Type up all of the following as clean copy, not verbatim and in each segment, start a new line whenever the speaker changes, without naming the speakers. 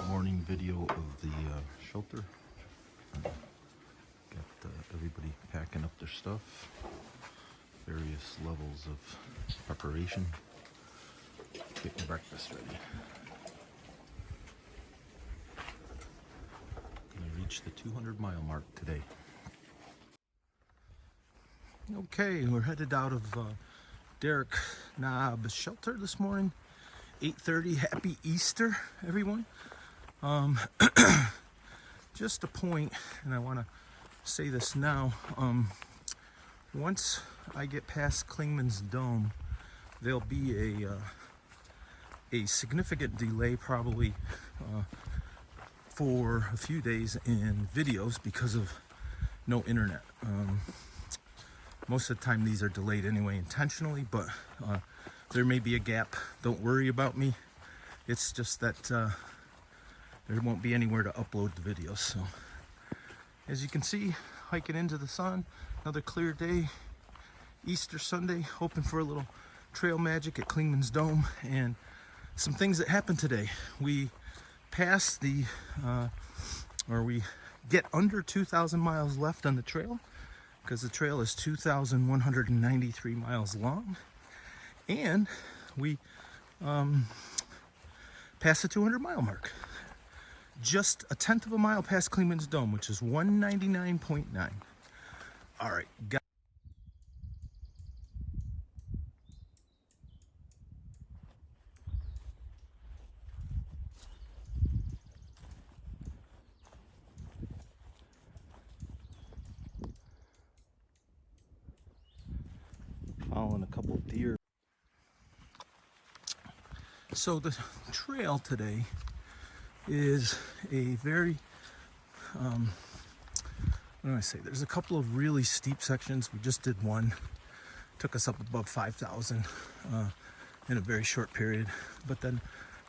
morning video of the shelter. Got everybody packing up their stuff, various levels of preparation, getting breakfast ready. Gonna reach the 200-mile mark today. Okay, we're headed out of Derrick Knob shelter this morning. 8:30. Happy Easter, everyone. Just a point, and I want to say this now. Once I get past Clingmans Dome, there'll be a significant delay, probably for a few days in videos because of no internet. Most of the time these are delayed anyway intentionally, but there may be a gap. Don't worry about me. It's just that there won't be anywhere to upload the videos. So as you can see, hiking into the sun, another clear day, Easter Sunday, hoping for a little trail magic at Clingmans Dome. And some things that happened today. We passed the, we get under 2,000 miles left on the trail, because the trail is 2,193 miles long, and we passed the 200-mile mark. Just a tenth of a mile past Clingmans Dome, which is 199.9. All right, following a couple deer. So the trail today is a very, what do I say? There's a couple of really steep sections. We just did one. Took us up above 5,000 in a very short period. But then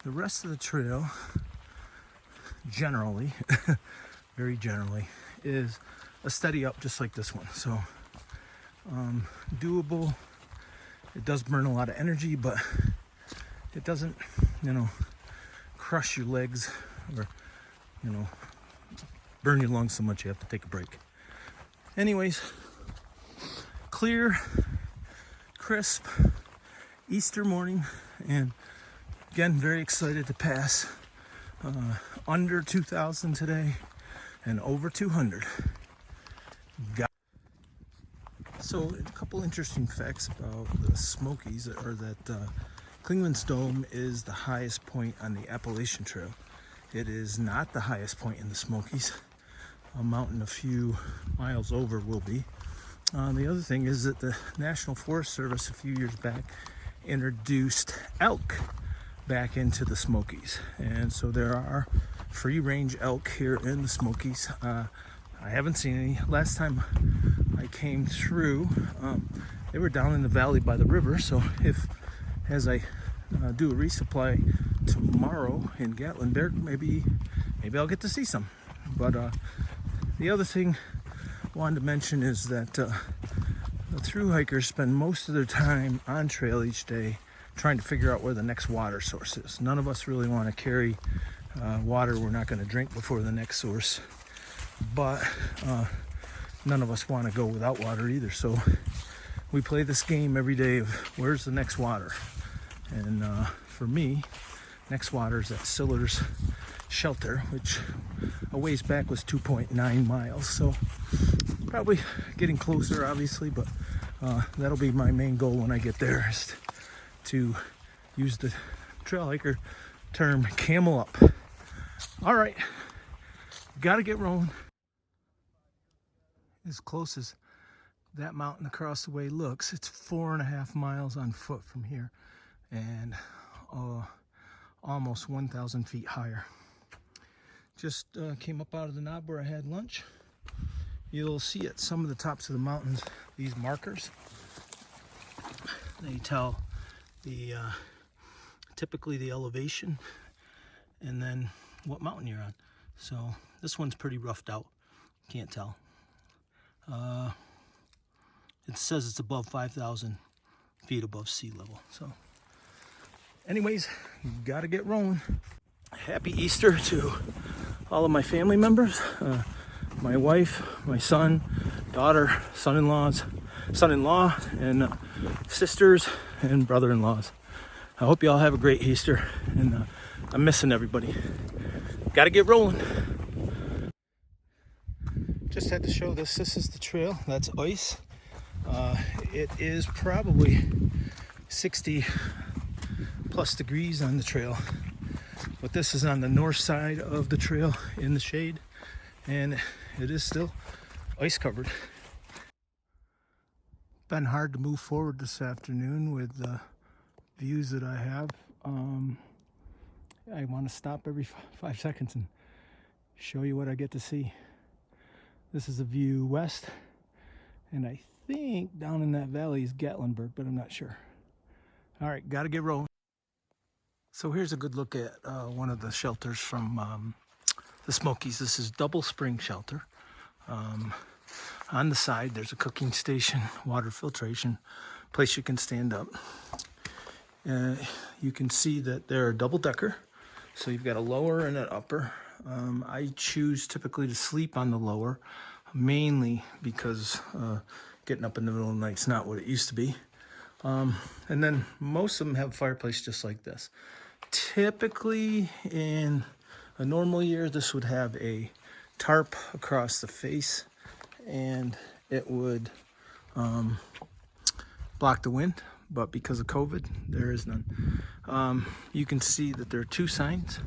the rest of the trail, generally, very generally, is a steady up just like this one. So doable. It does burn a lot of energy, but it doesn't, crush your legs or, burn your lungs so much you have to take a break. Anyways, clear, crisp Easter morning, and again, very excited to pass under 2,000 today and over 200. So a couple interesting facts about the Smokies are that Clingmans Dome is the highest point on the Appalachian Trail. It is not the highest point in the Smokies. A mountain a few miles over will be. The other thing is that the National Forest Service a few years back introduced elk back into the Smokies. And so there are free-range elk here in the Smokies. I haven't seen any. Last time I came through, they were down in the valley by the river. So if, as I do a resupply tomorrow in Gatlinburg, maybe I'll get to see some. But the other thing I wanted to mention is that the thru hikers spend most of their time on trail each day trying to figure out where the next water source is. None of us really want to carry water we're not going to drink before the next source, but none of us want to go without water either. So we play this game every day of where's the next water. And for me, next water is at Siller's shelter, which a ways back was 2.9 miles. So probably getting closer, obviously, but that'll be my main goal when I get there, is to use the trail hiker term, camel up. All right, got to get rolling. As close as that mountain across the way looks, it's 4.5 miles on foot from here, and almost 1,000 feet higher. Just came up out of the knob where I had lunch. You'll see at some of the tops of the mountains these markers. They tell the typically the elevation and then what mountain you're on. So this one's pretty roughed out. Can't tell. It says it's above 5,000 feet above sea level. So anyways, gotta get rolling. Happy Easter to all of my family members, my wife, my son, daughter, son-in-law, and sisters and brother-in-laws. I hope you all have a great Easter, and I'm missing everybody. Gotta get rolling. Just had to show this. This is the trail. That's ice. It is probably 60 plus degrees on the trail, but this is on the north side of the trail in the shade, and it is still ice covered. Been hard to move forward this afternoon with the views that I have. I want to stop every 5 seconds and show you what I get to see. This is a view west, and I think down in that valley is Gatlinburg, but I'm not sure. All right, gotta get rolling. So here's a good look at one of the shelters from the Smokies. This is Double Spring Shelter. On the side, there's a cooking station, water filtration, place you can stand up. You can see that they're a double-decker, so you've got a lower and an upper. I choose typically to sleep on the lower, mainly because getting up in the middle of the night is not what it used to be. And then most of them have a fireplace just like this. Typically, in a normal year, this would have a tarp across the face, and it would block the wind, but because of COVID, there is none. You can see that there are two signs,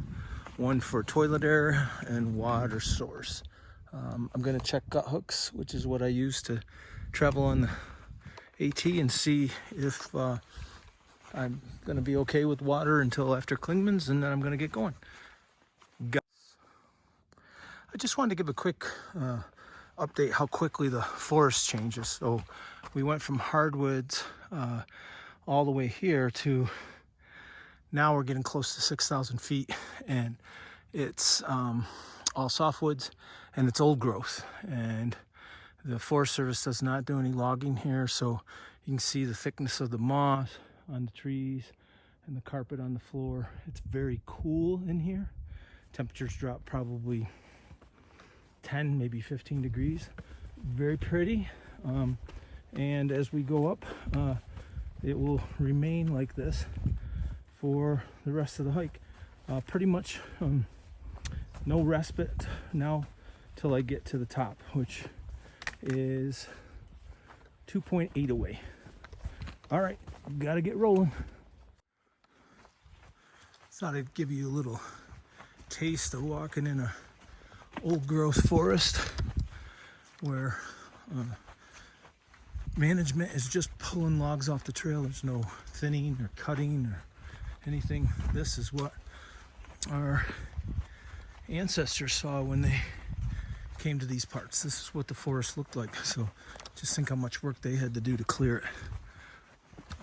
one for toilet area and water source. I'm going to check gut hooks, which is what I use to travel on the AT, and see if I'm going to be okay with water until after Clingmans, and then I'm going to get going. I just wanted to give a quick update how quickly the forest changes. So we went from hardwoods all the way here to now we're getting close to 6,000 feet, and it's all softwoods and it's old growth, and the Forest Service does not do any logging here, so you can see the thickness of the moss on the trees and the carpet on the floor. It's very cool in here. Temperatures drop probably 10, maybe 15 degrees. Very pretty. And as we go up, it will remain like this for the rest of the hike. Pretty much no respite now till I get to the top, which is 2.8 away. All right, gotta get rolling. Thought I'd give you a little taste of walking in a old growth forest where management is just pulling logs off the trail. There's no thinning or cutting or anything. This is what our ancestors saw when they came to these parts. This is what the forest looked like. So just think how much work they had to do to clear it.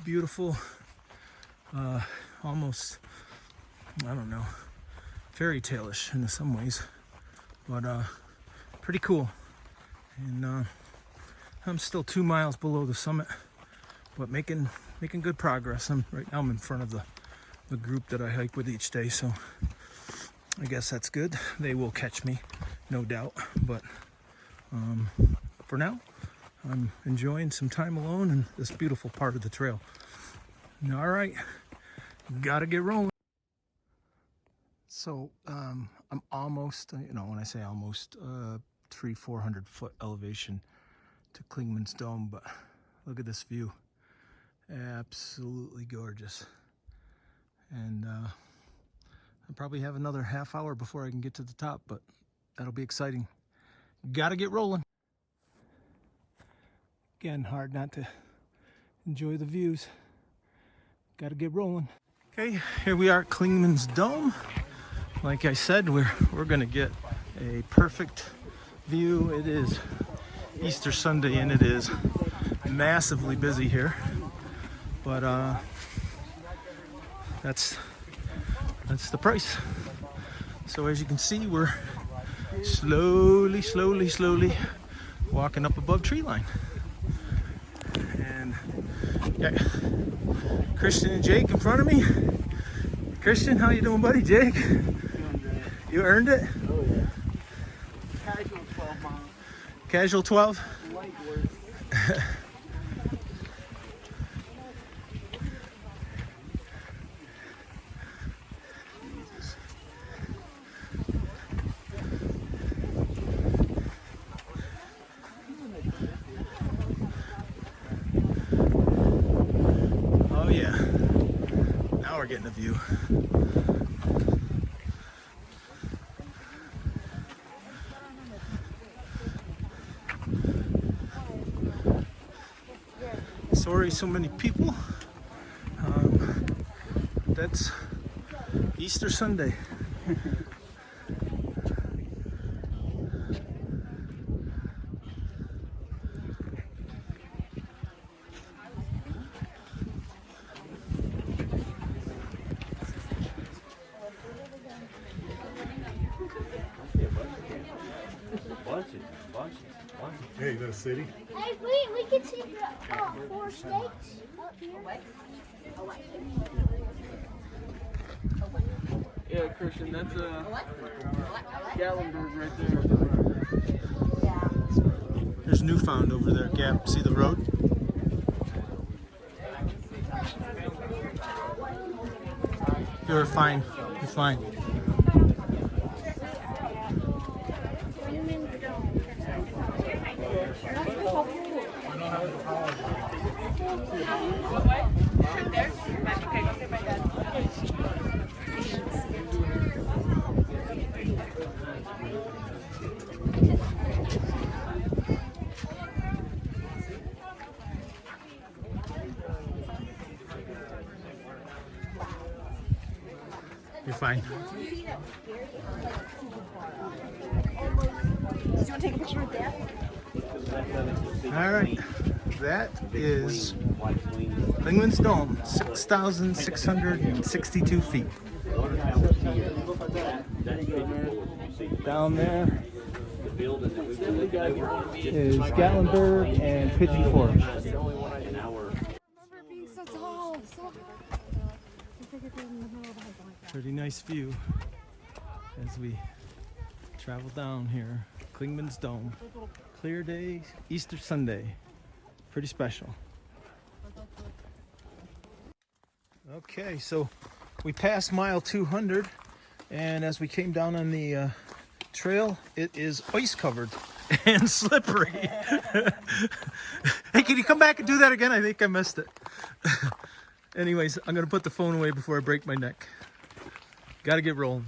Beautiful, almost, I don't know, fairy tale-ish in some ways, but pretty cool. And I'm still 2 miles below the summit, but making good progress. Right now I'm in front of the group that I hike with each day, so I guess that's good. They will catch me, no doubt, but for now I'm enjoying some time alone in this beautiful part of the trail. All right, gotta get rolling. So I'm almost, when I say almost, 300-400 foot elevation to Clingmans Dome, but look at this view. Absolutely gorgeous. And I'll probably have another half hour before I can get to the top, but that'll be exciting. Gotta get rolling. Again, hard not to enjoy the views. Gotta get rolling. Okay, here we are at Clingmans Dome. Like I said, we're gonna get a perfect view. It is Easter Sunday and it is massively busy here, but that's the price. So as you can see, we're slowly walking up above tree line. And yeah, Christian and Jake in front of me. Christian, how you doing, buddy? Jake? You earned it?
Oh yeah. Casual 12 miles.
Casual 12?
Light work.
Oh yeah. Now we're getting a view. Sorry so many people. That's Easter Sunday.
Hey, is that a city?
Hey, we can see the 4 states up here.
Yeah, Christian, that's Gallenberg right there.
There's Newfound over there, Gap. See the road? You're fine. You're fine. You're fine.
Do you want to take a picture with Dad?
All right. That is Clingmans Dome, 6,662 feet. Down there is Gatlinburg and Pigeon Forge. Pretty nice view as we travel down here. Clingmans Dome. Clear day, Easter Sunday. Pretty special. Okay, so we passed mile 200, and as we came down on the trail, it is ice covered and slippery. Hey, can you come back and do that again? I think I missed it. Anyways, I'm gonna put the phone away before I break my neck. Gotta get rolling.